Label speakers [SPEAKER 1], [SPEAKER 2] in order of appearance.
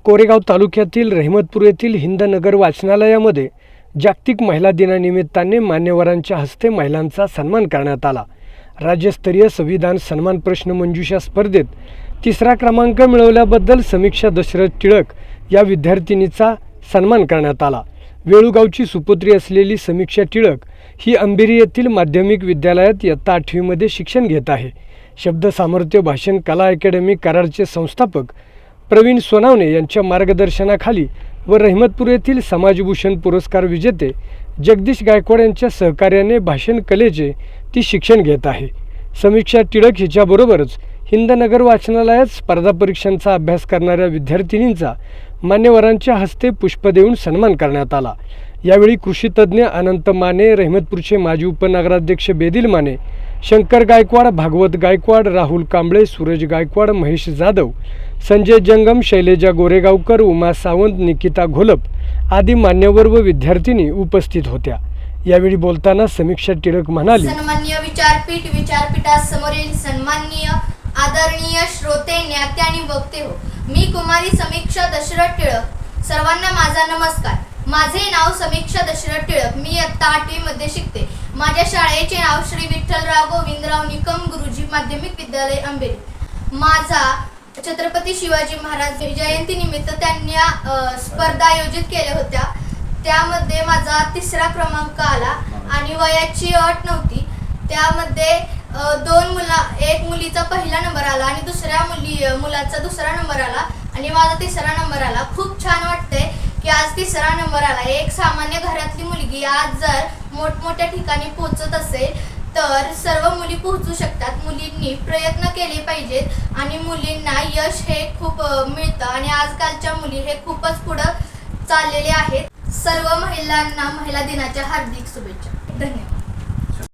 [SPEAKER 1] कोरेगाव तालुक्यातील रहमतपूर येथील हिंदनगर वाचनालयामध्ये जागतिक महिला दिनानिमित्ताने मान्यवरांच्या हस्ते महिलांचा सन्मान करण्यात आला। राज्यस्तरीय संविधान सन्मान प्रश्न मंजुषा स्पर्धेत तिसरा क्रमांक मिळवल्याबद्दल समीक्षा दशरथ टिळक या विद्यार्थिनीचा सन्मान करण्यात आला। वेळूगावची सुपुत्री असलेली समीक्षा टिळक ही अंबेरी येथील माध्यमिक विद्यालयात इयत्ता 8वी मध्ये शिक्षण घेत आहे। शब्द सामर्थ्य भाषण कला अकॅडमी कराडचे संस्थापक प्रवीण सोनावणे यांच्या मार्गदर्शनाखाली व रहमतपूर येथील समाजभूषण पुरस्कार विजेते जगदीश गायकवाड यांच्या सहकार्याने भाषण कलेचे ती शिक्षण घेत आहे। समीक्षा टिळक हिच्याबरोबरच हिंदनगर वाचनालयात स्पर्धा परीक्षांचा अभ्यास करणाऱ्या विद्यार्थिनींचा मान्यवरांच्या हस्ते पुष्प देऊन सन्मान करण्यात आला। यावेळी कृषीतज्ञ अनंत माने, रहमतपूरचे माजी उपनगराध्यक्ष बेदिल माने, शंकर गायकवाड, भागवत गायकवाड, राहुल कांबळे, सूरज गायकवाड, महेश जाधव, संजय जंगम, शैलेजा गोरेगावकर, उमा सावंत, निकिता घोलप आदी मान्यवर व विद्यार्थिनी उपस्थित होत्या। यावेळी बोलताना समीक्षा टिळक म्हणाली,
[SPEAKER 2] सन्माननीय विचारपीठासमोरील सन्माननीय आदरणीय श्रोते, ज्ञाते आणि वक्ते हो, मी कुमारी समीक्षा दशरथ टिळक। सर्वांना माझा नमस्कार। माझे नाव समीक्षा दशरथ टिळक। मी इयत्ता 8वी मध्ये शिकते। माझ्या शाळेचे नाव श्री विठ्ठलराव गोविंदराव निकम गुरुजी माध्यमिक विद्यालय अंबेरी। माझा छत्रपती शिवाजी महाराज जयंती निमित्त त्यांनी स्पर्धा आयोजित केल्या होत्या। त्यामध्ये माझा 3रा क्रमांक आला आणि वयाची अट नव्हती। त्यामध्ये एक मुलीचा पहिला नंबर आला आणि दुसऱ्या मुलाचा 2रा नंबर आला आणि माझा 3रा नंबर आला। खूप छान वाटतंय की आज 3रा नंबर आला। एक सामान्य घरातली मुलगी आज जर मोठमोठ्या ठिकाणी पोहोचत असेल तर सर्व मुली पोहोचू शकतात। मुलींनी प्रयत्न केले पाहिजेत आणि मुलींना यश हे खूप मिळतं आणि आजकालच्या मुली हे खूपच पुढे चाललेले आहेत। सर्व महिलांना महिला दिनाच्या हार्दिक शुभेच्छा। धन्यवाद।